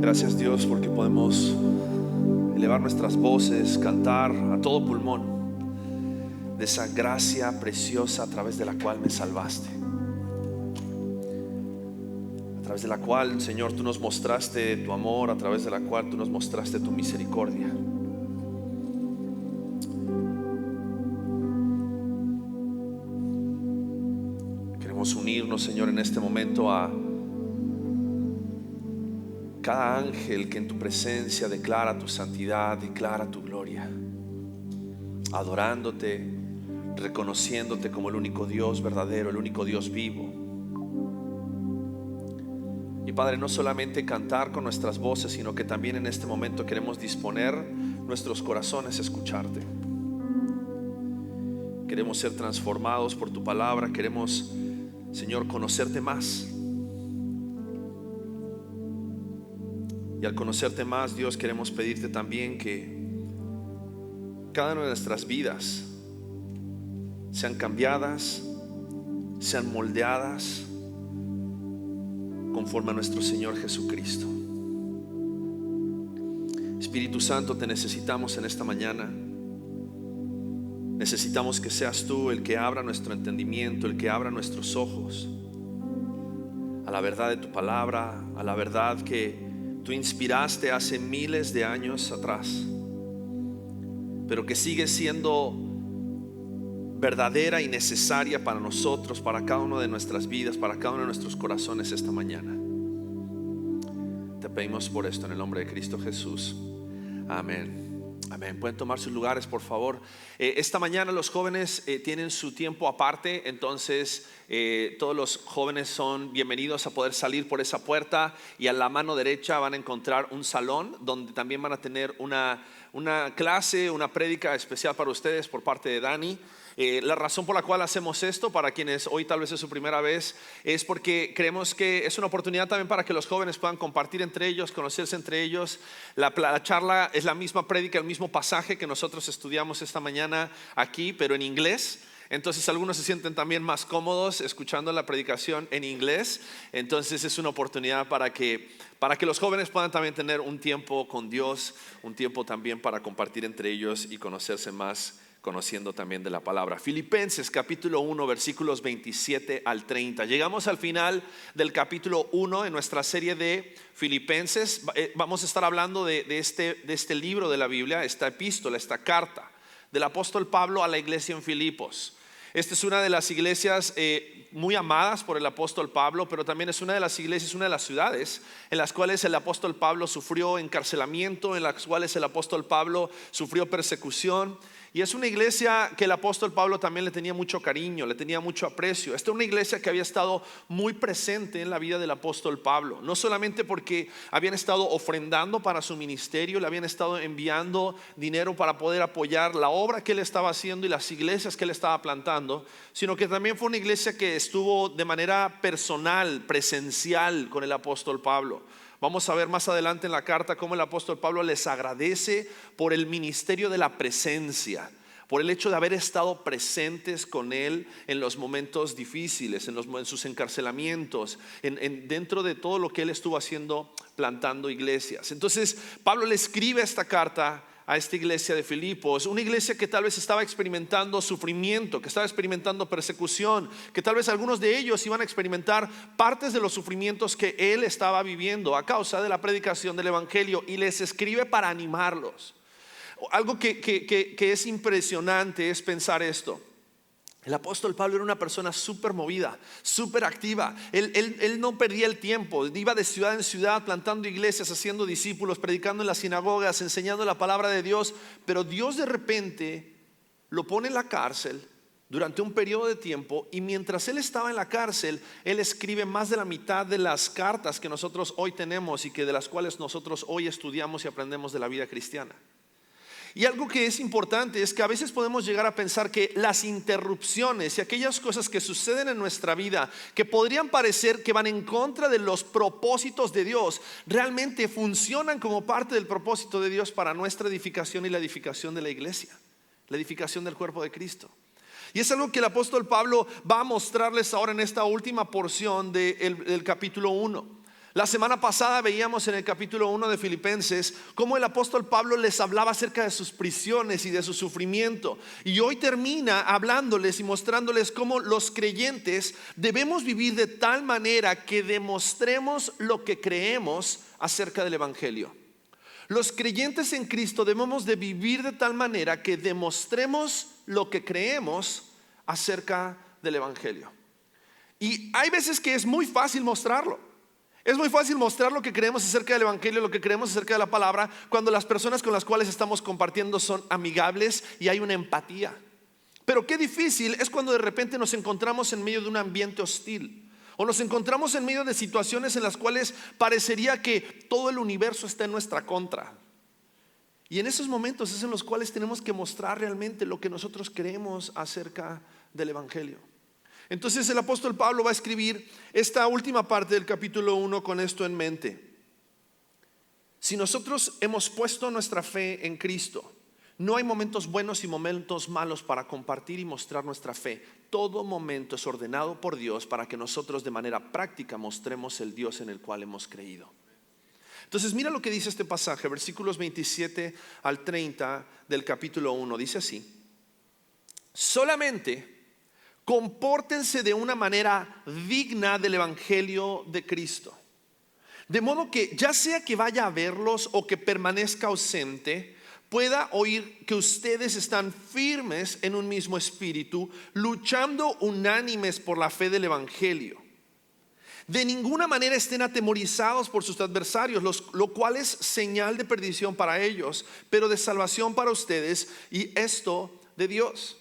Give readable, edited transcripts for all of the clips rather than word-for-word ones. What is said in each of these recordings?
Gracias, Dios, porque podemos elevar nuestras voces, cantar a todo pulmón de esa gracia preciosa a través de la cual me salvaste, a través de la cual, Señor, tú nos mostraste tu amor, a través de la cual tú nos mostraste tu misericordia. Queremos unirnos, Señor, en este momento a cada ángel que en tu presencia declara tu santidad, declara tu gloria, adorándote, reconociéndote como el único Dios verdadero, el único Dios vivo. Y Padre, no solamente cantar con nuestras voces, sino que también en este momento queremos disponer nuestros corazones a escucharte. Queremos ser transformados por tu palabra. Queremos, Señor, conocerte más. Y al conocerte más, Dios, queremos pedirte también que cada una de nuestras vidas sean cambiadas, sean moldeadas conforme a nuestro Señor Jesucristo. Espíritu Santo, te necesitamos en esta mañana. Necesitamos que seas tú el que abra nuestro entendimiento, el que abra nuestros ojos a la verdad de tu palabra, a la verdad que tú inspiraste hace miles de años atrás, pero que sigue siendo verdadera y necesaria para nosotros, para cada una de nuestras vidas, para cada uno de nuestros corazones esta mañana. Te pedimos por esto en el nombre de Cristo Jesús. Amén. Amén. Pueden tomar sus lugares, por favor. Esta mañana los jóvenes tienen su tiempo aparte, entonces todos los jóvenes son bienvenidos a poder salir por esa puerta, y a la mano derecha van a encontrar un salón donde también van a tener una clase, una prédica especial para ustedes por parte de Dani. La razón por la cual hacemos esto, para quienes hoy tal vez es su primera vez, es porque creemos que es una oportunidad también para que los jóvenes puedan compartir entre ellos, conocerse entre ellos. La charla es la misma prédica, el mismo pasaje que nosotros estudiamos esta mañana aquí, pero en inglés. Entonces algunos se sienten también más cómodos escuchando la predicación en inglés. Entonces es una oportunidad para que los jóvenes puedan también tener un tiempo con Dios, un tiempo también para compartir entre ellos y conocerse más, conociendo también de la palabra. Filipenses capítulo 1 versículos 27 al 30. Llegamos al final del capítulo 1 en nuestra serie de Filipenses. Vamos a estar hablando de este libro de la Biblia, esta epístola, esta carta del apóstol Pablo a la iglesia en Filipos. Esta es una de las iglesias muy amadas por el apóstol Pablo, pero también es una de las iglesias, una de las ciudades en las cuales el apóstol Pablo sufrió encarcelamiento, en las cuales el apóstol Pablo sufrió persecución. Y es una iglesia que el apóstol Pablo también le tenía mucho cariño, le tenía mucho aprecio. Esta es una iglesia que había estado muy presente en la vida del apóstol Pablo, no solamente porque habían estado ofrendando para su ministerio, le habían estado enviando dinero para poder apoyar la obra que él estaba haciendo y las iglesias que él estaba plantando, sino que también fue una iglesia que estuvo de manera personal, presencial con el apóstol Pablo. Vamos a ver más adelante en la carta cómo el apóstol Pablo les agradece por el ministerio de la presencia, por el hecho de haber estado presentes con él en los momentos difíciles, en sus encarcelamientos, dentro de todo lo que él estuvo haciendo, plantando iglesias. Entonces Pablo le escribe esta carta a esta iglesia de Filipos, una iglesia que tal vez estaba experimentando sufrimiento, que estaba experimentando persecución, que tal vez algunos de ellos iban a experimentar partes de los sufrimientos que él estaba viviendo a causa de la predicación del evangelio, y les escribe para animarlos. Algo que es impresionante es pensar esto. El apóstol Pablo era una persona súper movida, súper activa. Él no perdía el tiempo, iba de ciudad en ciudad plantando iglesias, haciendo discípulos, predicando en las sinagogas, enseñando la palabra de Dios. Pero Dios de repente lo pone en la cárcel durante un periodo de tiempo, y mientras él estaba en la cárcel, él escribe más de la mitad de las cartas que nosotros hoy tenemos y que de las cuales nosotros hoy estudiamos y aprendemos de la vida cristiana. Y algo que es importante es que a veces podemos llegar a pensar que las interrupciones y aquellas cosas que suceden en nuestra vida, que podrían parecer que van en contra de los propósitos de Dios, realmente funcionan como parte del propósito de Dios para nuestra edificación y la edificación de la iglesia, la edificación del cuerpo de Cristo. Y es algo que el apóstol Pablo va a mostrarles ahora en esta última porción del capítulo 1. La semana pasada veíamos en el capítulo 1 de Filipenses cómo el apóstol Pablo les hablaba acerca de sus prisiones y de su sufrimiento. Y hoy termina hablándoles y mostrándoles cómo los creyentes debemos vivir de tal manera que demostremos lo que creemos acerca del evangelio. Los creyentes en Cristo debemos de vivir de tal manera que demostremos lo que creemos acerca del evangelio. Y hay veces que es muy fácil mostrarlo. Es muy fácil mostrar lo que creemos acerca del evangelio, lo que creemos acerca de la palabra, cuando las personas con las cuales estamos compartiendo son amigables y hay una empatía. Pero qué difícil es cuando de repente nos encontramos en medio de un ambiente hostil, o nos encontramos en medio de situaciones en las cuales parecería que todo el universo está en nuestra contra. Y en esos momentos es en los cuales tenemos que mostrar realmente lo que nosotros creemos acerca del evangelio. Entonces el apóstol Pablo va a escribir esta última parte del capítulo 1 con esto en mente. Si nosotros hemos puesto nuestra fe en Cristo, no hay momentos buenos y momentos malos para compartir y mostrar nuestra fe. Todo momento es ordenado por Dios para que nosotros de manera práctica mostremos el Dios en el cual hemos creído. Entonces mira lo que dice este pasaje, versículos 27 al 30 del capítulo 1. Dice así: solamente compórtense de una manera digna del evangelio de Cristo, de modo que ya sea que vaya a verlos o que permanezca ausente, pueda oír que ustedes están firmes en un mismo espíritu, luchando unánimes por la fe del evangelio. De ninguna manera estén atemorizados por sus adversarios, lo cual es señal de perdición para ellos, pero de salvación para ustedes, y esto de Dios.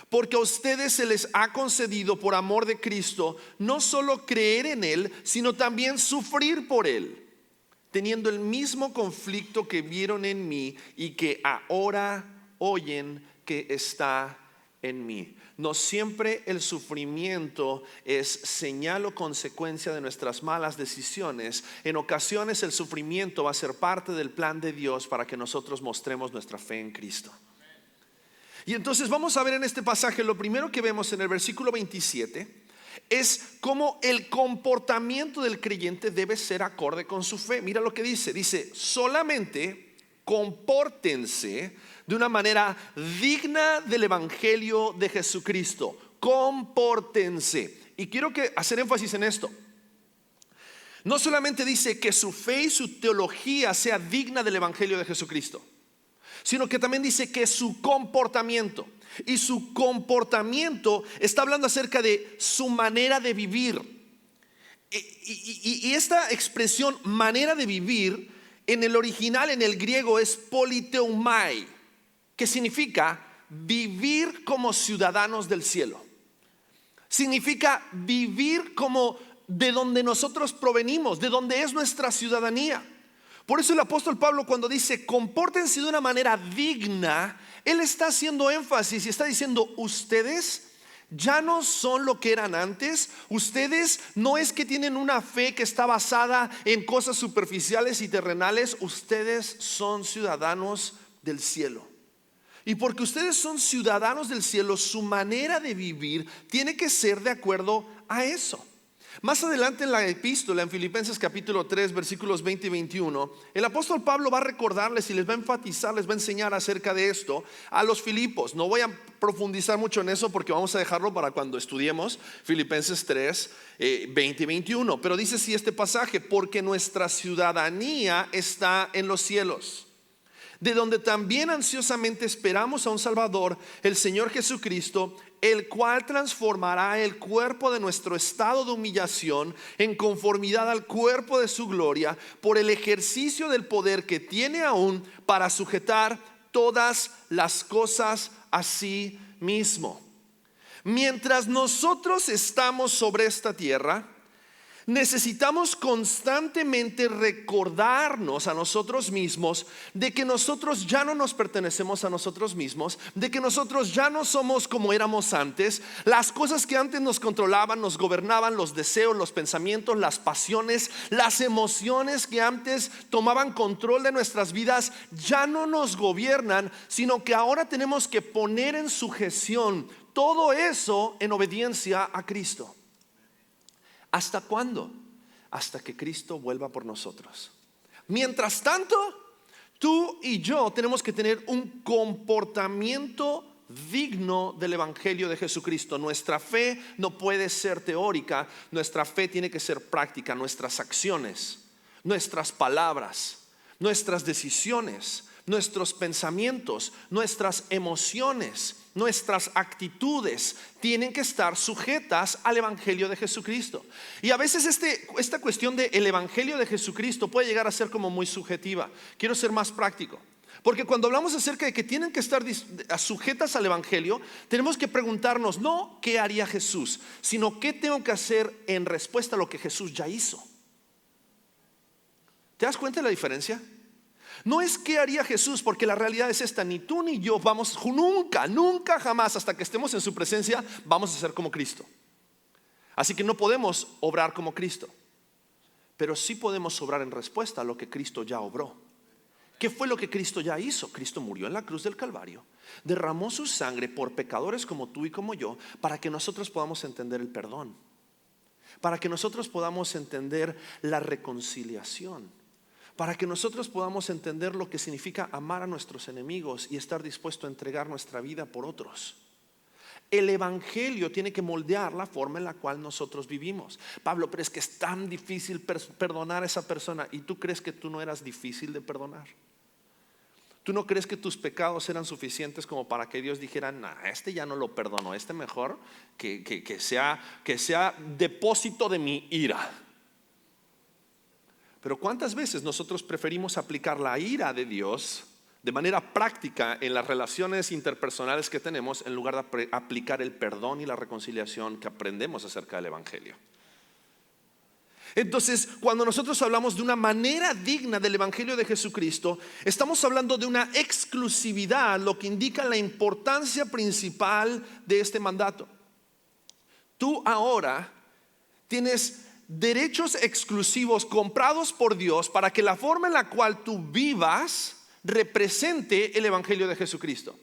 Porque a ustedes se les ha concedido por amor de Cristo no solo creer en Él, sino también sufrir por Él, teniendo el mismo conflicto que vieron en mí y que ahora oyen que está en mí. No siempre el sufrimiento es señal o consecuencia de nuestras malas decisiones. En ocasiones el sufrimiento va a ser parte del plan de Dios para que nosotros mostremos nuestra fe en Cristo. Y entonces vamos a ver en este pasaje, lo primero que vemos en el versículo 27 es cómo el comportamiento del creyente debe ser acorde con su fe. Mira lo que dice, solamente compórtense de una manera digna del evangelio de Jesucristo. Compórtense. Y quiero hacer énfasis en esto. No solamente dice que su fe y su teología sea digna del evangelio de Jesucristo, sino que también dice que su comportamiento, y su comportamiento está hablando acerca de su manera de vivir. Y esta expresión manera de vivir en el original, en el griego, es politeumai, que significa vivir como ciudadanos del cielo. Significa vivir como de donde nosotros provenimos, de donde es nuestra ciudadanía. Por eso el apóstol Pablo, cuando dice compórtense de una manera digna, él está haciendo énfasis y está diciendo: ustedes ya no son lo que eran antes. Ustedes no es que tienen una fe que está basada en cosas superficiales y terrenales. Ustedes son ciudadanos del cielo. Y porque ustedes son ciudadanos del cielo, su manera de vivir tiene que ser de acuerdo a eso. Más adelante en la epístola, en Filipenses capítulo 3 versículos 20 y 21, el apóstol Pablo va a recordarles y les va a enfatizar, les va a enseñar acerca de esto a los filipos. No voy a profundizar mucho en eso porque vamos a dejarlo para cuando estudiemos Filipenses 3 20 y 21. Pero dice así este pasaje: porque nuestra ciudadanía está en los cielos, de donde también ansiosamente esperamos a un Salvador, el Señor Jesucristo, el cual transformará el cuerpo de nuestro estado de humillación en conformidad al cuerpo de su gloria, por el ejercicio del poder que tiene aún para sujetar todas las cosas a sí mismo. Mientras nosotros estamos sobre esta tierra, necesitamos constantemente recordarnos a nosotros mismos de que nosotros ya no nos pertenecemos a nosotros mismos, de que nosotros ya no somos como éramos antes. Las cosas que antes nos controlaban, nos gobernaban, los deseos, los pensamientos, las pasiones, las emociones que antes tomaban control de nuestras vidas, ya no nos gobiernan, sino que ahora tenemos que poner en sujeción todo eso en obediencia a Cristo. ¿Hasta cuándo? hasta que Cristo vuelva por nosotros. Mientras tanto, tú y yo tenemos que tener un comportamiento digno del Evangelio de Jesucristo. Nuestra fe no puede ser teórica, nuestra fe tiene que ser práctica. Nuestras acciones, nuestras palabras, nuestras decisiones, nuestros pensamientos, nuestras emociones, nuestras actitudes tienen que estar sujetas al Evangelio de Jesucristo. Y a veces esta cuestión del Evangelio de Jesucristo puede llegar a ser como muy subjetiva. Quiero ser más práctico, porque cuando hablamos acerca de que tienen que estar sujetas al Evangelio, tenemos que preguntarnos no qué haría Jesús, sino qué tengo que hacer en respuesta a lo que Jesús ya hizo. ¿Te das cuenta de la diferencia? No es qué haría Jesús, porque la realidad es esta: ni tú ni yo vamos nunca jamás, hasta que estemos en su presencia, vamos a ser como Cristo. Así que no podemos obrar como Cristo, pero sí podemos obrar en respuesta a lo que Cristo ya obró. ¿Qué fue lo que Cristo ya hizo? Cristo murió en la cruz del Calvario, derramó su sangre por pecadores como tú y como yo, para que nosotros podamos entender el perdón, para que nosotros podamos entender la reconciliación, para que nosotros podamos entender lo que significa amar a nuestros enemigos y estar dispuesto a entregar nuestra vida por otros. El Evangelio tiene que moldear la forma en la cual nosotros vivimos. Pablo, pero es que es tan difícil perdonar a esa persona. ¿Y tú crees que tú no eras difícil de perdonar? ¿Tú no crees que tus pecados eran suficientes como para que Dios dijera, nah, este ya no lo perdono, este mejor que sea depósito de mi ira? Pero ¿cuántas veces nosotros preferimos aplicar la ira de Dios de manera práctica en las relaciones interpersonales que tenemos, en lugar de aplicar el perdón y la reconciliación que aprendemos acerca del Evangelio? Entonces, cuando nosotros hablamos de una manera digna del Evangelio de Jesucristo, estamos hablando de una exclusividad, lo que indica la importancia principal de este mandato. Tú ahora tienes derechos exclusivos comprados por Dios para que la forma en la cual tú vivas represente el Evangelio de Jesucristo.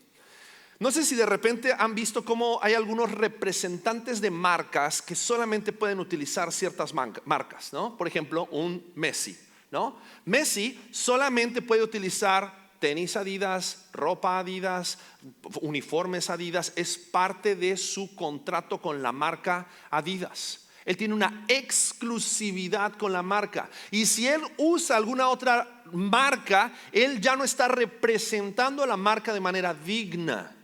No sé si de repente han visto cómo hay algunos representantes de marcas que solamente pueden utilizar ciertas marcas, ¿no? Por ejemplo, un Messi, ¿no? Messi solamente puede utilizar tenis Adidas, ropa Adidas, uniformes Adidas. Es parte de su contrato con la marca Adidas. Él tiene una exclusividad con la marca, y si él usa alguna otra marca, él ya no está representando a la marca de manera digna.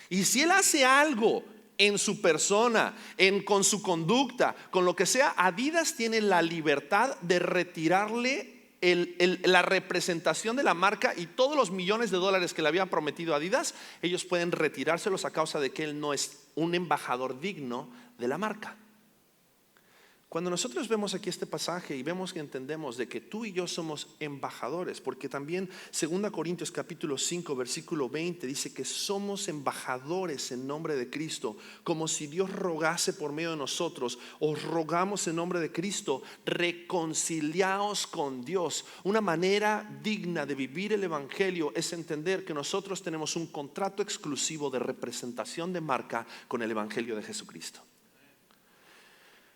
Y si él hace algo en su persona, con su conducta, con lo que sea, Adidas tiene la libertad de retirarle la representación de la marca, y todos los millones de dólares que le habían prometido a Adidas, ellos pueden retirárselos a causa de que él no es un embajador digno de la marca. Cuando nosotros vemos aquí este pasaje y vemos que entendemos de que tú y yo somos embajadores, porque también 2 Corintios capítulo 5 versículo 20 dice que somos embajadores en nombre de Cristo, como si Dios rogase por medio de nosotros. Os rogamos en nombre de Cristo, reconciliaos con Dios. Una manera digna de vivir el Evangelio es entender que nosotros tenemos un contrato exclusivo de representación de marca con el Evangelio de Jesucristo.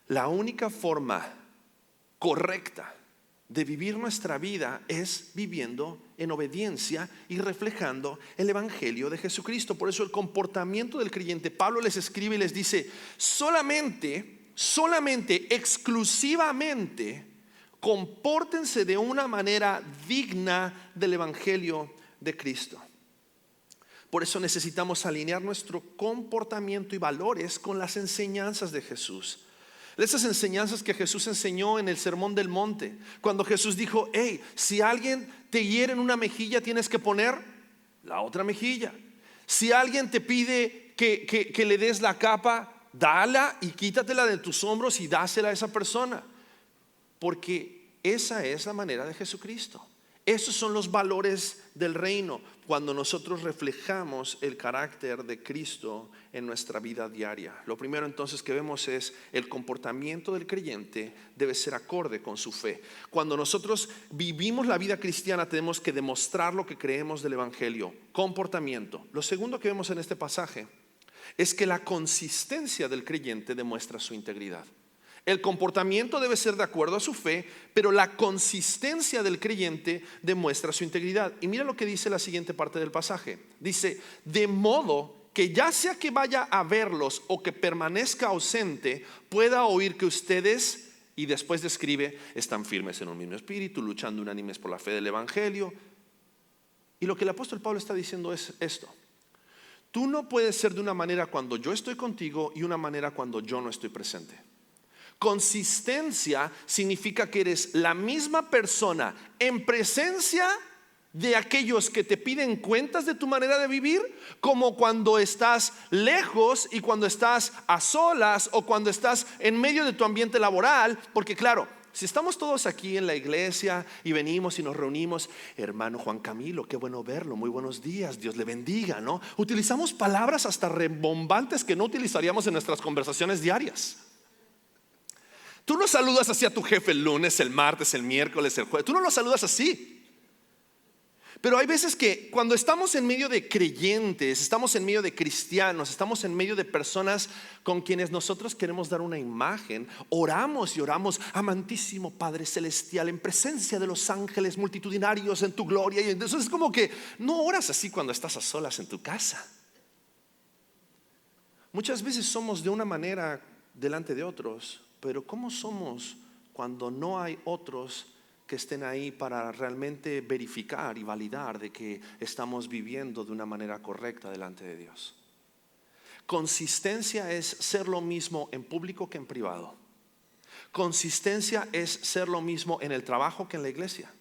La única forma correcta de vivir nuestra vida es viviendo en obediencia y reflejando el Evangelio de Jesucristo. Por eso el comportamiento del creyente, Pablo les escribe y les dice: solamente, exclusivamente, compórtense de una manera digna del Evangelio de Cristo. Por eso necesitamos alinear nuestro comportamiento y valores con las enseñanzas de Jesús. Esas enseñanzas que Jesús enseñó en el Sermón del Monte, cuando Jesús dijo: hey, si alguien te hiere en una mejilla, tienes que poner la otra mejilla. Si alguien te pide que le des la capa, dala y quítatela de tus hombros y dásela a esa persona, porque esa es la manera de Jesucristo. Esos son los valores del reino, cuando nosotros reflejamos el carácter de Cristo en nuestra vida diaria. Lo primero entonces que vemos es el comportamiento del creyente debe ser acorde con su fe. Cuando nosotros vivimos la vida cristiana, tenemos que demostrar lo que creemos del Evangelio. Comportamiento. Lo segundo que vemos en este pasaje es que la consistencia del creyente demuestra su integridad. El comportamiento debe ser de acuerdo a su fe, pero la consistencia del creyente demuestra su integridad. Y mira lo que dice la siguiente parte del pasaje. Dice, de modo que ya sea que vaya a verlos o que permanezca ausente, pueda oír que ustedes, y después describe, están firmes en un mismo espíritu, luchando unánimes por la fe del evangelio. Y lo que el apóstol Pablo está diciendo es esto: tú no puedes ser de una manera cuando yo estoy contigo y una manera cuando yo no estoy presente. Consistencia significa que eres la misma persona en presencia de aquellos que te piden cuentas de tu manera de vivir, como cuando estás lejos y cuando estás a solas o cuando estás en medio de tu ambiente laboral. Porque claro, si estamos todos aquí en la iglesia y venimos y nos reunimos, hermano Juan Camilo, qué bueno verlo, muy buenos días, Dios le bendiga, ¿no? Utilizamos palabras hasta rebombantes que no utilizaríamos en nuestras conversaciones diarias. Tú no saludas así a tu jefe el lunes, el martes, el miércoles, el jueves. Tú no lo saludas así. Pero hay veces que cuando estamos en medio de creyentes, estamos en medio de cristianos, estamos en medio de personas con quienes nosotros queremos dar una imagen, oramos y oramos, amantísimo Padre Celestial, en presencia de los ángeles multitudinarios en tu gloria. Y entonces es como que no oras así cuando estás a solas en tu casa. Muchas veces somos de una manera delante de otros, pero ¿cómo somos cuando no hay otros que estén ahí para realmente verificar y validar de que estamos viviendo de una manera correcta delante de Dios? Consistencia es ser lo mismo en público que en privado. Consistencia es ser lo mismo en el trabajo que en la iglesia.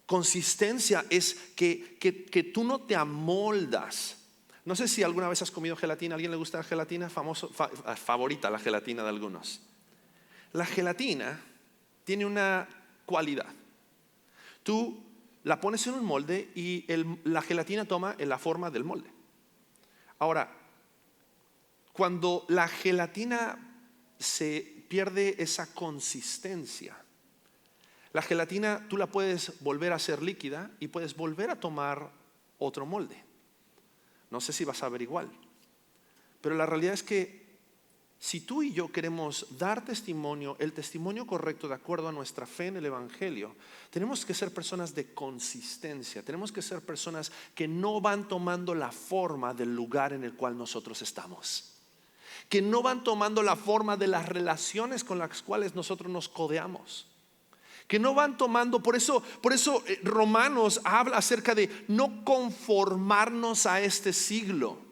Consistencia es que tú no te amoldas. No sé si alguna vez has comido gelatina. ¿A alguien le gusta la gelatina? Favorita la gelatina de algunos. La gelatina tiene una cualidad. Tú la pones en un molde y la gelatina toma la forma del molde. Ahora, cuando la gelatina se pierde esa consistencia, la gelatina tú la puedes volver a hacer líquida y puedes volver a tomar otro molde. No sé si vas a ver igual, pero la realidad es que si tú y yo queremos dar testimonio, el testimonio correcto de acuerdo a nuestra fe en el evangelio, tenemos que ser personas de consistencia. Tenemos que ser personas que no van tomando la forma del lugar en el cual nosotros estamos, que no van tomando la forma de las relaciones con las cuales nosotros nos codeamos, que no van tomando. Por eso Romanos habla acerca de no conformarnos a este siglo.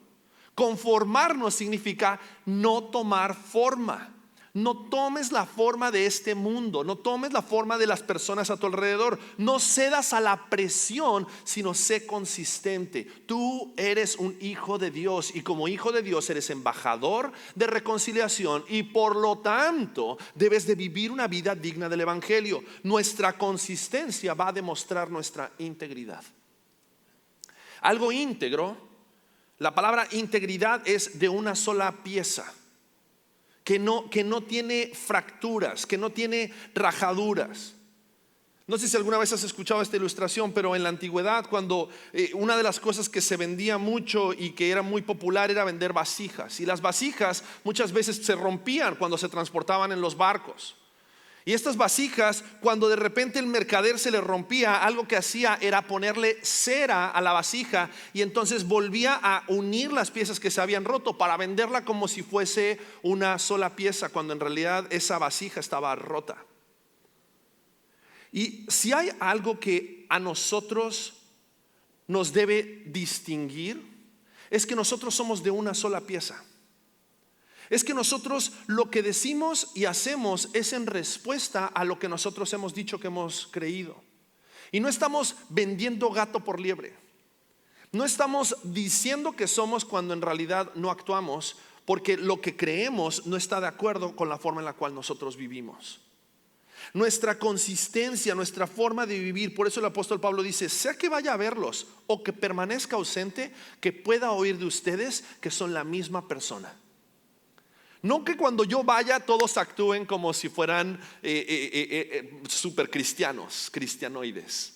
Conformarnos significa no tomar forma. No tomes la forma de este mundo, no tomes la forma de las personas a tu alrededor. No cedas a la presión, sino sé consistente. Tú eres un hijo de Dios y como hijo de Dios eres embajador de reconciliación y por lo tanto debes de vivir una vida digna del evangelio. Nuestra consistencia va a demostrar nuestra integridad. Algo íntegro, la palabra integridad es de una sola pieza, que no tiene fracturas, que no tiene rajaduras. No sé si alguna vez has escuchado esta ilustración, pero en la antigüedad, cuando una de las cosas que se vendía mucho y que era muy popular era vender vasijas. Y las vasijas muchas veces se rompían cuando se transportaban en los barcos. Y estas vasijas, cuando de repente el mercader se le rompía, algo que hacía era ponerle cera a la vasija y entonces volvía a unir las piezas que se habían roto para venderla como si fuese una sola pieza, cuando en realidad esa vasija estaba rota. Y si hay algo que a nosotros nos debe distinguir, es que nosotros somos de una sola pieza. Es que nosotros lo que decimos y hacemos es en respuesta a lo que nosotros hemos dicho que hemos creído. Y no estamos vendiendo gato por liebre. No estamos diciendo que somos cuando en realidad no actuamos, porque lo que creemos no está de acuerdo con la forma en la cual nosotros vivimos. Nuestra consistencia, nuestra forma de vivir. Por eso el apóstol Pablo dice: sea que vaya a verlos o que permanezca ausente, que pueda oír de ustedes que son la misma persona. No que cuando yo vaya todos actúen como si fueran super cristianos, cristianoides.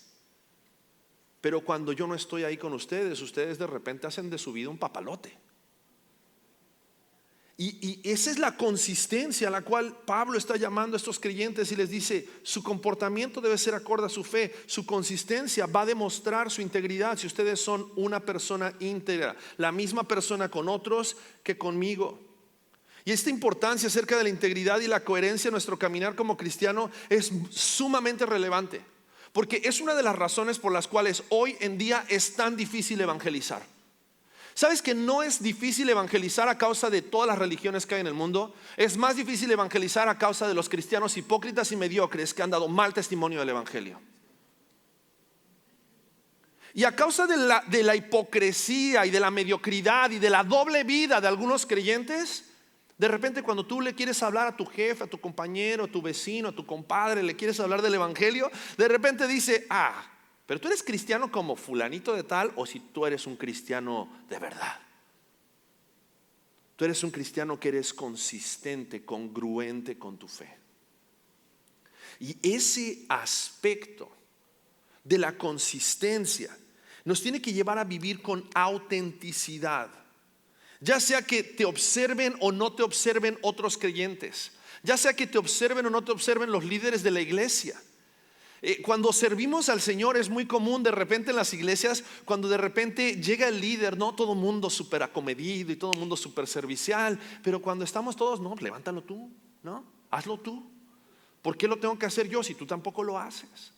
Pero cuando yo no estoy ahí con ustedes, ustedes de repente hacen de su vida un papalote. Y esa es la consistencia a la cual Pablo está llamando a estos creyentes y les dice: su comportamiento debe ser acorde a su fe, su consistencia va a demostrar su integridad si ustedes son una persona íntegra, la misma persona con otros que conmigo. Y esta importancia acerca de la integridad y la coherencia en nuestro caminar como cristiano es sumamente relevante, porque es una de las razones por las cuales hoy en día es tan difícil evangelizar. ¿Sabes que no es difícil evangelizar a causa de todas las religiones que hay en el mundo? Es más difícil evangelizar a causa de los cristianos hipócritas y mediocres que han dado mal testimonio del evangelio. Y a causa de la hipocresía y de la mediocridad y de la doble vida de algunos creyentes, de repente cuando tú le quieres hablar a tu jefe, a tu compañero, a tu vecino, a tu compadre, le quieres hablar del evangelio, de repente dice: pero tú eres cristiano como fulanito de tal, o si tú eres un cristiano de verdad. Tú eres un cristiano que eres consistente, congruente con tu fe. Y ese aspecto de la consistencia nos tiene que llevar a vivir con autenticidad. Ya sea que te observen o no te observen otros creyentes, ya sea que te observen o no te observen los líderes de la iglesia. Cuando servimos al Señor es muy común de repente en las iglesias, cuando de repente llega el líder, no todo el mundo súper acomedido y todo el mundo súper servicial, pero cuando estamos todos: no, levántalo tú, no, hazlo tú. ¿Por qué lo tengo que hacer yo si tú tampoco lo haces?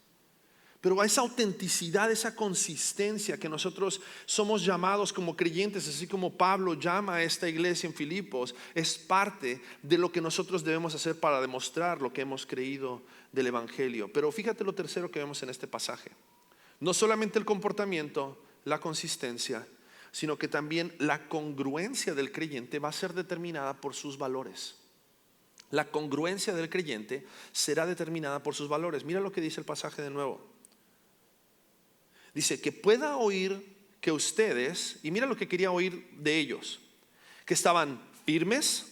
Pero a esa autenticidad, esa consistencia que nosotros somos llamados como creyentes, así como Pablo llama a esta iglesia en Filipos, es parte de lo que nosotros debemos hacer para demostrar lo que hemos creído del evangelio. Pero fíjate lo tercero que vemos en este pasaje: no solamente el comportamiento, la consistencia, sino que también la congruencia del creyente va a ser determinada por sus valores. La congruencia del creyente será determinada por sus valores. Mira lo que dice el pasaje de nuevo. Dice: que pueda oír que ustedes, y mira lo que quería oír de ellos, que estaban firmes,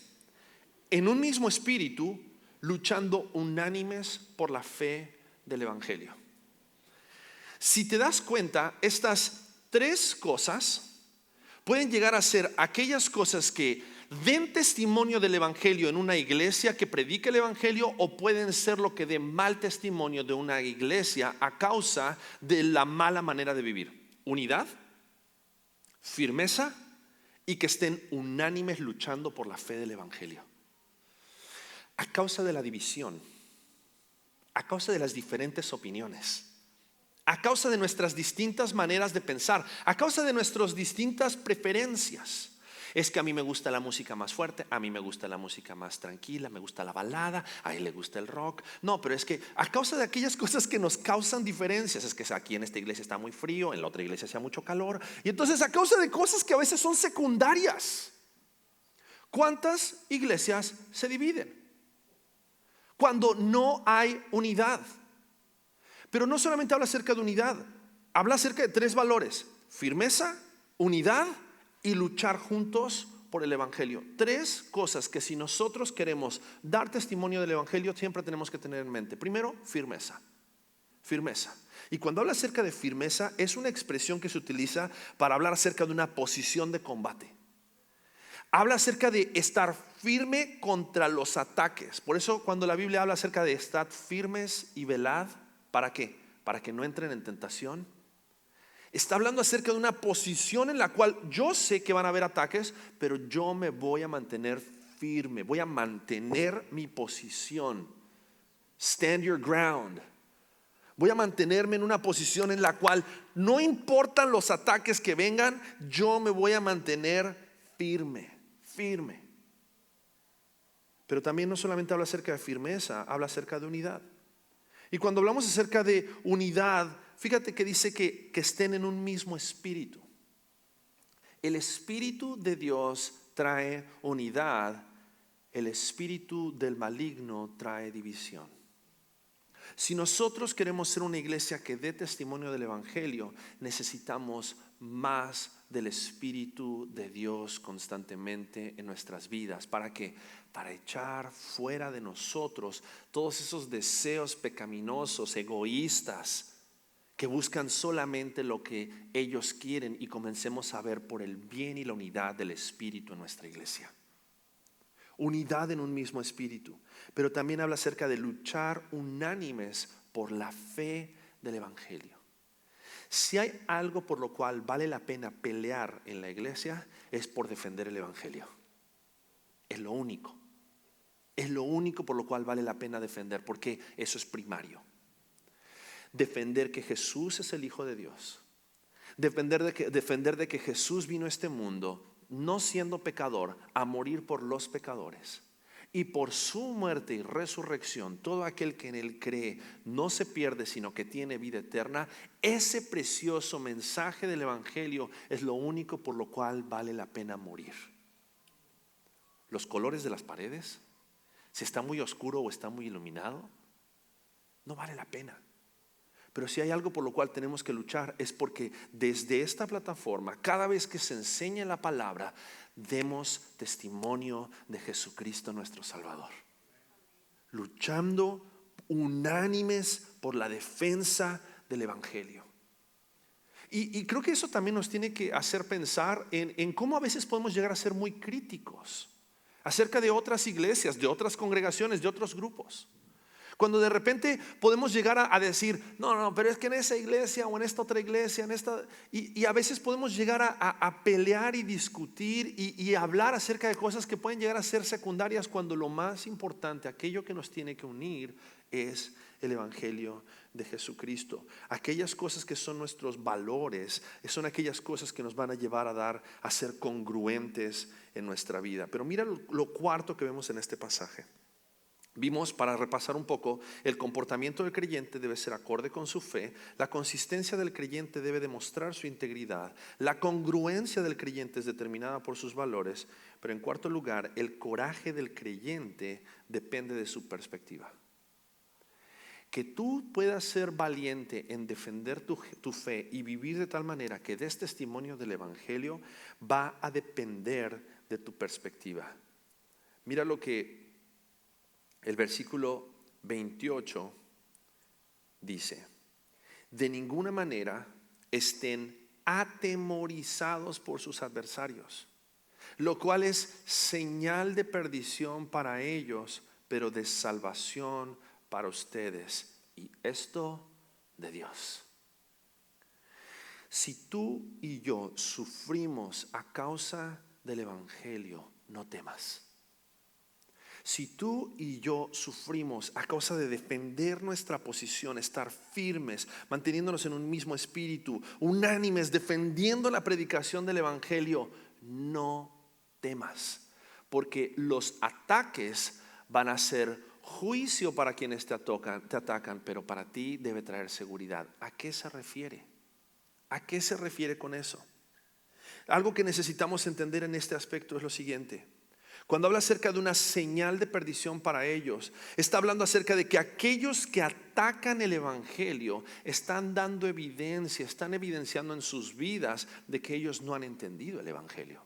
en un mismo espíritu, luchando unánimes por la fe del evangelio. Si te das cuenta, estas tres cosas pueden llegar a ser aquellas cosas que den testimonio del evangelio en una iglesia que predica el evangelio, o pueden ser lo que dé mal testimonio de una iglesia a causa de la mala manera de vivir. Unidad, firmeza y que estén unánimes luchando por la fe del evangelio. A causa de la división, a causa de las diferentes opiniones, a causa de nuestras distintas maneras de pensar, a causa de nuestras distintas preferencias. Es que a mí me gusta la música más fuerte, a mí me gusta la música más tranquila, me gusta la balada, a él le gusta el rock. No, pero es que a causa de aquellas cosas que nos causan diferencias, es que aquí en esta iglesia está muy frío, en la otra iglesia hace mucho calor. Y entonces a causa de cosas que a veces son secundarias, ¿cuántas iglesias se dividen? Cuando no hay unidad. Pero no solamente habla acerca de unidad, habla acerca de tres valores: firmeza, unidad y luchar juntos por el evangelio. Tres cosas que si nosotros queremos dar testimonio del evangelio siempre tenemos que tener en mente. Primero, firmeza. Firmeza. Y cuando habla acerca de firmeza, es una expresión que se utiliza para hablar acerca de una posición de combate. Habla acerca de estar firme contra los ataques. Por eso cuando la Biblia habla acerca de estar firmes y velad, ¿para qué? Para que no entren en tentación. Está hablando acerca de una posición en la cual yo sé que van a haber ataques, pero yo me voy a mantener firme, voy a mantener mi posición. Stand your ground. Voy a mantenerme en una posición en la cual no importan los ataques que vengan, yo me voy a mantener firme. Pero también no solamente habla acerca de firmeza, habla acerca de unidad. Y cuando hablamos acerca de unidad, fíjate que dice que estén en un mismo espíritu. El espíritu de Dios trae unidad, el espíritu del maligno trae división. Si nosotros queremos ser una iglesia que dé testimonio del evangelio, necesitamos más del Espíritu de Dios constantemente en nuestras vidas. ¿Para qué? Para echar fuera de nosotros todos esos deseos pecaminosos, egoístas, que buscan solamente lo que ellos quieren, y comencemos a ver por el bien y la unidad del Espíritu en nuestra iglesia. unidad en un mismo espíritu. Pero también habla acerca de luchar unánimes por la fe del evangelio. Si hay algo por lo cual vale la pena pelear en la iglesia, es por defender el evangelio. Es lo único. Es lo único por lo cual vale la pena defender, porque eso es primario. Defender que Jesús es el Hijo de Dios. Defender de que Jesús vino a este mundo, no siendo pecador, a morir por los pecadores. Y por su muerte y resurrección, todo aquel que en él cree no se pierde, sino que tiene vida eterna. Ese precioso mensaje del evangelio es lo único por lo cual vale la pena morir. Los colores de las paredes, si está muy oscuro o está muy iluminado, no vale la pena. Pero si hay algo por lo cual tenemos que luchar, es porque desde esta plataforma, cada vez que se enseña la palabra, demos testimonio de Jesucristo nuestro Salvador. Luchando unánimes por la defensa del evangelio. Y creo que eso también nos tiene que hacer pensar en cómo a veces podemos llegar a ser muy críticos acerca de otras iglesias, de otras congregaciones, de otros grupos. Cuando de repente podemos llegar a decir, no, pero es que en esa iglesia o en esta otra iglesia, y a veces podemos llegar a pelear y discutir y hablar acerca de cosas que pueden llegar a ser secundarias, cuando lo más importante, aquello que nos tiene que unir, es el evangelio de Jesucristo. Aquellas cosas que son nuestros valores, son aquellas cosas que nos van a llevar a ser congruentes en nuestra vida. Pero mira lo cuarto que vemos en este pasaje. Vimos, para repasar un poco, el comportamiento del creyente debe ser acorde con su fe, la consistencia del creyente debe demostrar su integridad, la congruencia del creyente es determinada por sus valores, pero en cuarto lugar, el coraje del creyente depende de su perspectiva. Que tú puedas ser valiente en defender tu fe y vivir de tal manera que des testimonio del evangelio va a depender de tu perspectiva. Mira lo que el versículo 28 dice: de ninguna manera estén atemorizados por sus adversarios, lo cual es señal de perdición para ellos, pero de salvación para ustedes, y esto de Dios. Si tú y yo sufrimos a causa del evangelio, no temas. Si tú y yo sufrimos a causa de defender nuestra posición, estar firmes, manteniéndonos en un mismo espíritu, unánimes, defendiendo la predicación del evangelio, no temas, porque los ataques van a ser juicio para quienes te atacan, pero para ti debe traer seguridad. ¿A qué se refiere? ¿A qué se refiere con eso? Algo que necesitamos entender en este aspecto es lo siguiente. Cuando habla acerca de una señal de perdición para ellos, está hablando acerca de que aquellos que atacan el evangelio están dando evidencia, están evidenciando en sus vidas de que ellos no han entendido el evangelio.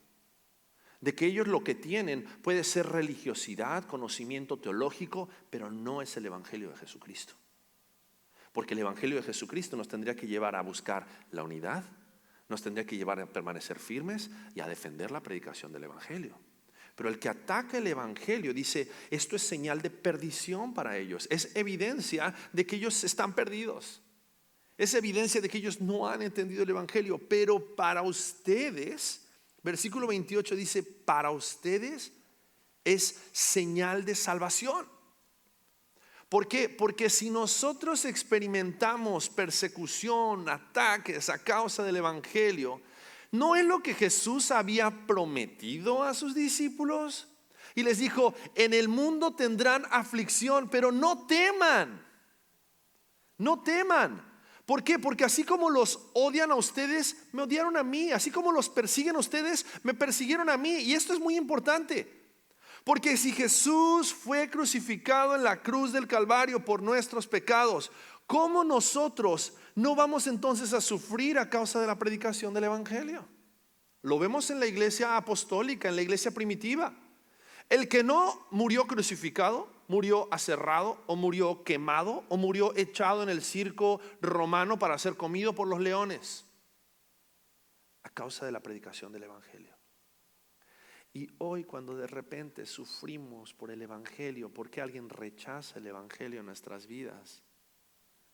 De que ellos lo que tienen puede ser religiosidad, conocimiento teológico, pero no es el evangelio de Jesucristo. Porque el evangelio de Jesucristo nos tendría que llevar a buscar la unidad, nos tendría que llevar a permanecer firmes y a defender la predicación del evangelio. Pero el que ataca el evangelio dice, esto es señal de perdición para ellos. Es evidencia de que ellos están perdidos. Es evidencia de que ellos no han entendido el evangelio. Pero para ustedes, versículo 28 dice, para ustedes es señal de salvación. ¿Por qué? Porque si nosotros experimentamos persecución, ataques a causa del evangelio, ¿no es lo que Jesús había prometido a sus discípulos? Y les dijo, en el mundo tendrán aflicción, pero no teman. No teman. ¿Por qué? Porque así como los odian a ustedes, me odiaron a mí. Así como los persiguen a ustedes, me persiguieron a mí. Y esto es muy importante. Porque si Jesús fue crucificado en la cruz del Calvario por nuestros pecados, ¿cómo nosotros no vamos entonces a sufrir a causa de la predicación del evangelio? Lo vemos en la iglesia apostólica, en la iglesia primitiva. El que no murió crucificado, murió aserrado, o murió quemado, o murió echado en el circo romano para ser comido por los leones, a causa de la predicación del evangelio. Y hoy, cuando de repente sufrimos por el evangelio, porque alguien rechaza el evangelio en nuestras vidas,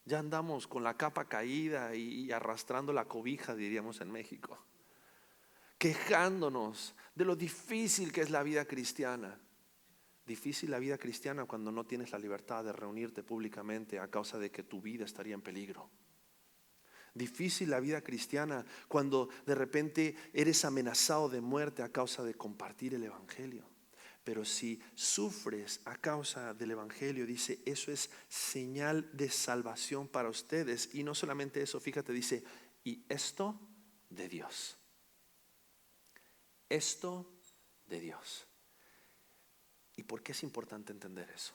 ya andamos con la capa caída y arrastrando la cobija, diríamos en México, quejándonos de lo difícil que es la vida cristiana. Difícil la vida cristiana cuando no tienes la libertad de reunirte públicamente a causa de que tu vida estaría en peligro. Difícil la vida cristiana cuando de repente eres amenazado de muerte a causa de compartir el evangelio. Pero si sufres a causa del evangelio, dice, eso es señal de salvación para ustedes. Y no solamente eso, fíjate, dice, y esto de Dios. Esto de Dios. ¿Y por qué es importante entender eso?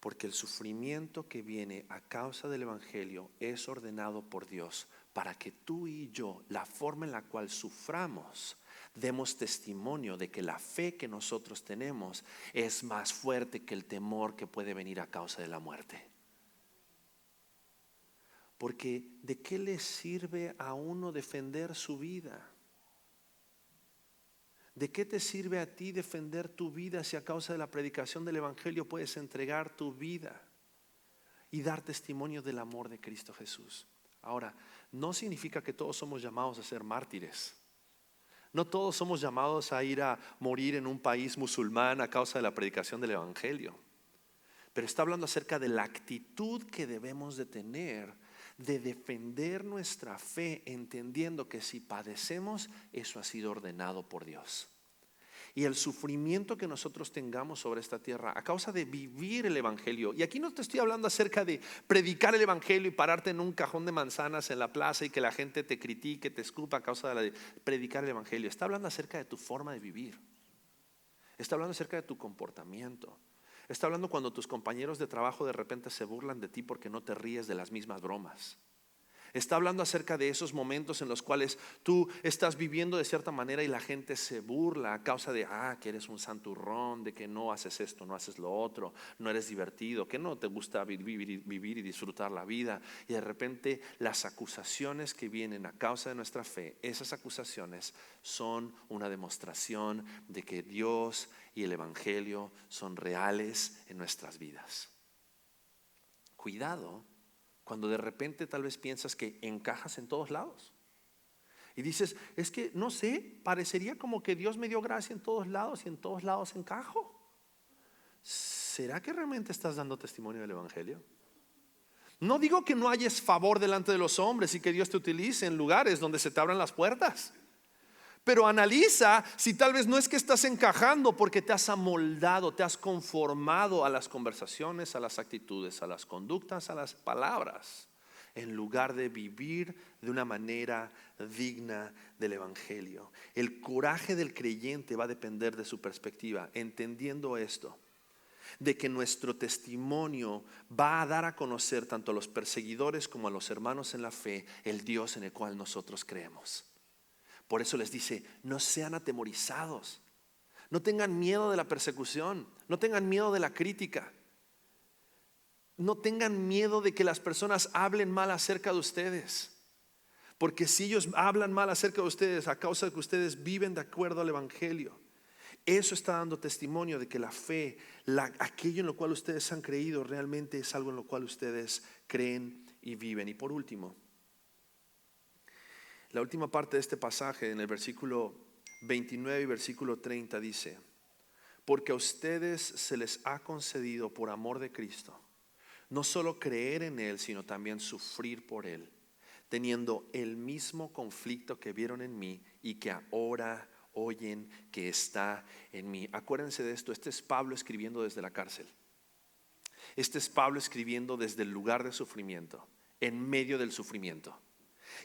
Porque el sufrimiento que viene a causa del evangelio es ordenado por Dios para que tú y yo, la forma en la cual suframos, demos testimonio de que la fe que nosotros tenemos es más fuerte que el temor que puede venir a causa de la muerte. Porque ¿de qué le sirve a uno defender su vida? ¿De qué te sirve a ti defender tu vida si a causa de la predicación del evangelio puedes entregar tu vida y dar testimonio del amor de Cristo Jesús? Ahora, no significa que todos somos llamados a ser mártires. No todos somos llamados a ir a morir en un país musulmán a causa de la predicación del evangelio. Pero está hablando acerca de la actitud que debemos de tener de defender nuestra fe, entendiendo que si padecemos, eso ha sido ordenado por Dios. Y el sufrimiento que nosotros tengamos sobre esta tierra a causa de vivir el evangelio, y aquí no te estoy hablando acerca de predicar el evangelio y pararte en un cajón de manzanas en la plaza y que la gente te critique, te escupa a causa de predicar el evangelio. Está hablando acerca de tu forma de vivir. Está hablando acerca de tu comportamiento. Está hablando cuando tus compañeros de trabajo de repente se burlan de ti porque no te ríes de las mismas bromas. Está hablando acerca de esos momentos en los cuales tú estás viviendo de cierta manera y la gente se burla a causa de que eres un santurrón, de que no haces esto, no haces lo otro, no eres divertido, que no te gusta vivir y disfrutar la vida. Y de repente las acusaciones que vienen a causa de nuestra fe, esas acusaciones son una demostración de que Dios y el evangelio son reales en nuestras vidas. Cuidado cuando de repente tal vez piensas que encajas en todos lados y dices, es que no sé, parecería como que Dios me dio gracia en todos lados y en todos lados encajo. ¿Será que realmente estás dando testimonio del evangelio? No digo que no hayas favor delante de los hombres y que Dios te utilice en lugares donde se te abran las puertas, pero analiza si tal vez no es que estás encajando porque te has amoldado, te has conformado a las conversaciones, a las actitudes, a las conductas, a las palabras, en lugar de vivir de una manera digna del evangelio. El coraje del creyente va a depender de su perspectiva, entendiendo esto, de que nuestro testimonio va a dar a conocer tanto a los perseguidores como a los hermanos en la fe el Dios en el cual nosotros creemos. Por eso les dice, no sean atemorizados, no tengan miedo de la persecución, no tengan miedo de la crítica, no tengan miedo de que las personas hablen mal acerca de ustedes, porque si ellos hablan mal acerca de ustedes a causa de que ustedes viven de acuerdo al evangelio, eso está dando testimonio de que la fe, aquello en lo cual ustedes han creído realmente es algo en lo cual ustedes creen y viven. Y por último, la última parte de este pasaje en el versículo 29 y versículo 30 dice, porque a ustedes se les ha concedido por amor de Cristo, no solo creer en Él, sino también sufrir por Él, teniendo el mismo conflicto que vieron en mí y que ahora oyen que está en mí. Acuérdense de esto, este es Pablo escribiendo desde la cárcel. Este es Pablo escribiendo desde el lugar de sufrimiento, en medio del sufrimiento.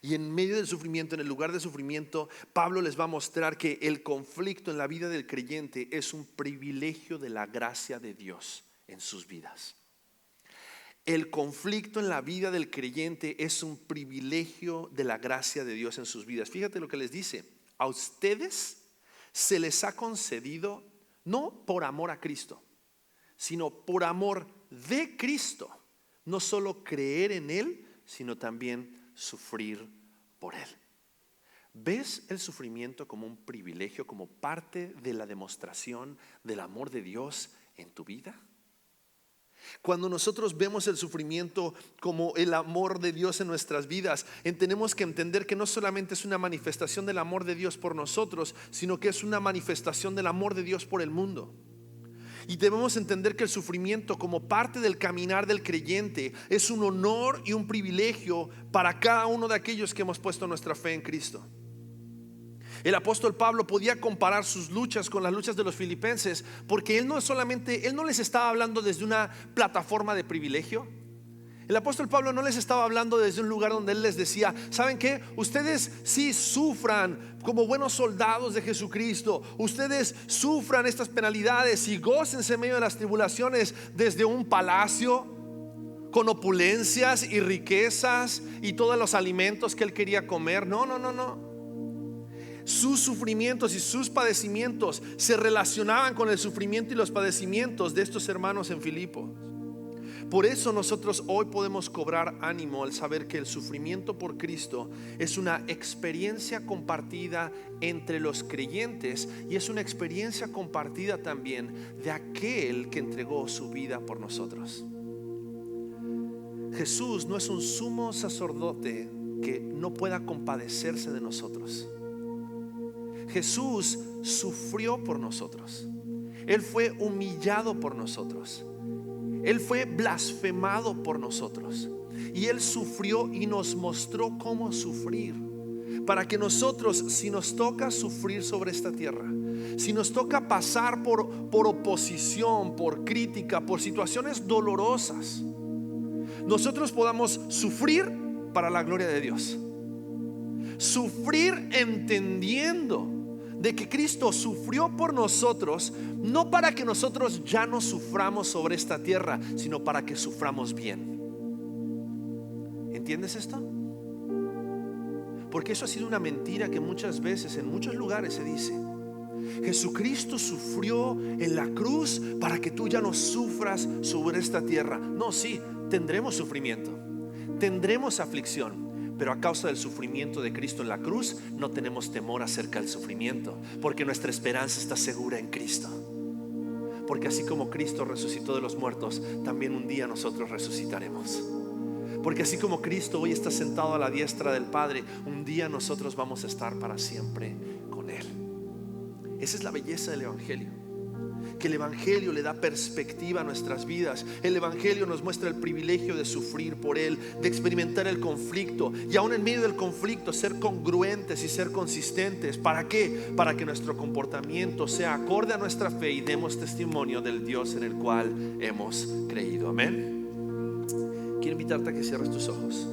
Y en medio del sufrimiento, en el lugar de sufrimiento, Pablo les va a mostrar que el conflicto en la vida del creyente es un privilegio de la gracia de Dios en sus vidas. El conflicto en la vida del creyente es un privilegio de la gracia de Dios en sus vidas. Fíjate lo que les dice, a ustedes se les ha concedido no por amor a Cristo, sino por amor de Cristo, no solo creer en Él, sino también sufrir por Él. ¿ves el sufrimiento como un privilegio, como parte de la demostración del amor de Dios en tu vida? Cuando nosotros vemos el sufrimiento como el amor de Dios en nuestras vidas, tenemos que entender que no solamente es una manifestación del amor de Dios por nosotros, sino que es una manifestación del amor de Dios por el mundo. Y debemos entender que el sufrimiento, como parte del caminar del creyente, es un honor y un privilegio para cada uno de aquellos que hemos puesto nuestra fe en Cristo. El apóstol Pablo podía comparar sus luchas con las luchas de los filipenses, porque él no les estaba hablando desde una plataforma de privilegio. El apóstol Pablo no les estaba hablando desde un lugar donde él les decía: ¿saben qué? Ustedes sí sufran como buenos soldados de Jesucristo, ustedes sufran estas penalidades y gócense en medio de las tribulaciones desde un palacio con opulencias y riquezas y todos los alimentos que él quería comer. No. Sus sufrimientos y sus padecimientos se relacionaban con el sufrimiento y los padecimientos de estos hermanos en Filipos. Por eso nosotros hoy podemos cobrar ánimo al saber que el sufrimiento por Cristo es una experiencia compartida entre los creyentes, y es una experiencia compartida también de aquel que entregó su vida por nosotros. Jesús no es un sumo sacerdote que no pueda compadecerse de nosotros. Jesús sufrió por nosotros. Él fue humillado por nosotros. Él fue blasfemado por nosotros. Y Él sufrió y nos mostró cómo sufrir, para que nosotros, si nos toca sufrir sobre esta tierra, si nos toca pasar por oposición, por crítica, por situaciones dolorosas, nosotros podamos sufrir para la gloria de Dios. Sufrir entendiendo de que Cristo sufrió por nosotros, no para que nosotros ya no suframos sobre esta tierra, sino para que suframos bien. ¿Entiendes esto? Porque eso ha sido una mentira que muchas veces en muchos lugares se dice: Jesucristo sufrió en la cruz para que tú ya no sufras sobre esta tierra. No, sí, tendremos sufrimiento, tendremos aflicción, pero a causa del sufrimiento de Cristo en la cruz no tenemos temor acerca del sufrimiento, porque nuestra esperanza está segura en Cristo. Porque así como Cristo resucitó de los muertos, también un día nosotros resucitaremos. Porque así como Cristo hoy está sentado a la diestra del Padre, un día nosotros vamos a estar para siempre con Él. Esa es la belleza del Evangelio, que el Evangelio le da perspectiva a nuestras vidas. El Evangelio nos muestra el privilegio de sufrir por Él, de experimentar el conflicto, y aún en medio del conflicto ser congruentes y ser consistentes. ¿Para qué? Para que nuestro comportamiento sea acorde a nuestra fe y demos testimonio del Dios en el cual hemos creído. Amén. Quiero invitarte a que cierres tus ojos.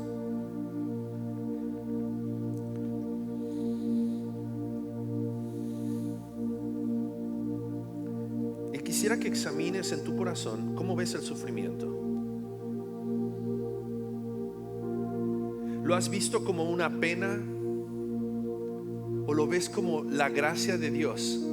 Quisiera que examines en tu corazón cómo ves el sufrimiento. ¿Lo has visto como una pena o lo ves como la gracia de Dios?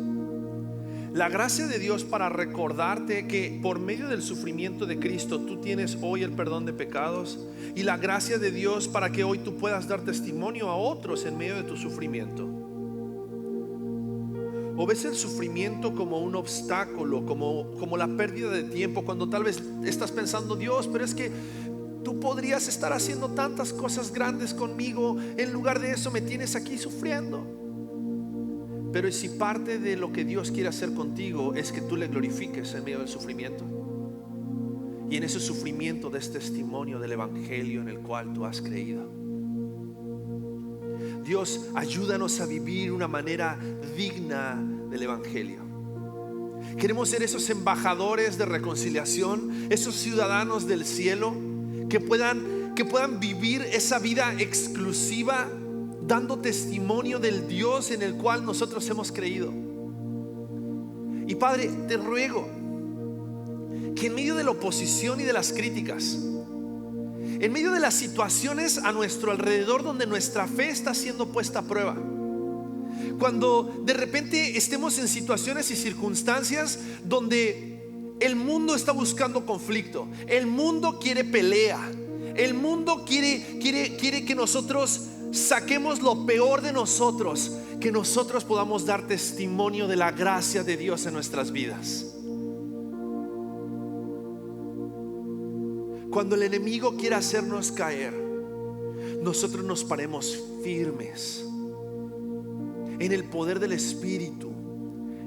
La gracia de Dios para recordarte que por medio del sufrimiento de Cristo tú tienes hoy el perdón de pecados, y la gracia de Dios para que hoy tú puedas dar testimonio a otros en medio de tu sufrimiento. ¿O ves el sufrimiento como un obstáculo, como la pérdida de tiempo, cuando tal vez estás pensando: Dios, pero es que tú podrías estar haciendo tantas cosas grandes conmigo, en lugar de eso me tienes aquí sufriendo? Pero si parte de lo que Dios quiere hacer contigo es que tú le glorifiques en medio del sufrimiento, y en ese sufrimiento des testimonio del Evangelio en el cual tú has creído. Dios, ayúdanos a vivir una manera digna del Evangelio. Queremos ser esos embajadores de reconciliación, esos ciudadanos del cielo que puedan vivir esa vida exclusiva, dando testimonio del Dios en el cual nosotros hemos creído. Y Padre, te ruego que en medio de la oposición y de las críticas, en medio de las situaciones a nuestro alrededor donde nuestra fe está siendo puesta a prueba, cuando de repente estemos en situaciones y circunstancias donde el mundo está buscando conflicto, el mundo quiere pelea, el mundo quiere que nosotros saquemos lo peor de nosotros, que nosotros podamos dar testimonio de la gracia de Dios en nuestras vidas. Cuando el enemigo quiera hacernos caer, nosotros nos paremos firmes en el poder del Espíritu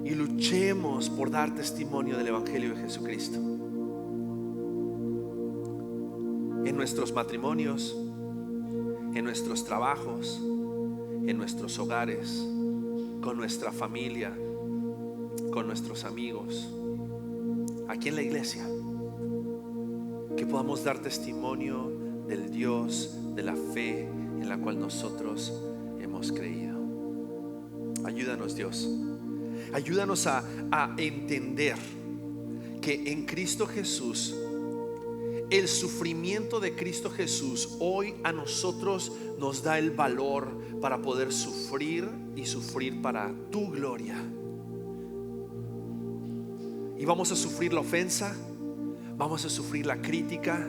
y luchemos por dar testimonio del Evangelio de Jesucristo. En nuestros matrimonios, en nuestros trabajos, en nuestros hogares, con nuestra familia, con nuestros amigos, aquí en la iglesia, que podamos dar testimonio del Dios de la fe en la cual nosotros hemos creído. Ayúdanos, Dios. Ayúdanos a entender que en Cristo Jesús, el sufrimiento de Cristo Jesús hoy a nosotros nos da el valor para poder sufrir y sufrir para tu gloria. Y vamos a sufrir la ofensa, vamos a sufrir la crítica,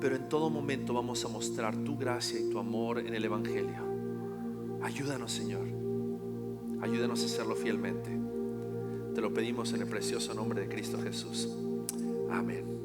pero en todo momento vamos a mostrar tu gracia y tu amor en el Evangelio. Ayúdanos, Señor. Ayúdanos a hacerlo fielmente. Te lo pedimos en el precioso nombre de Cristo Jesús. Amén.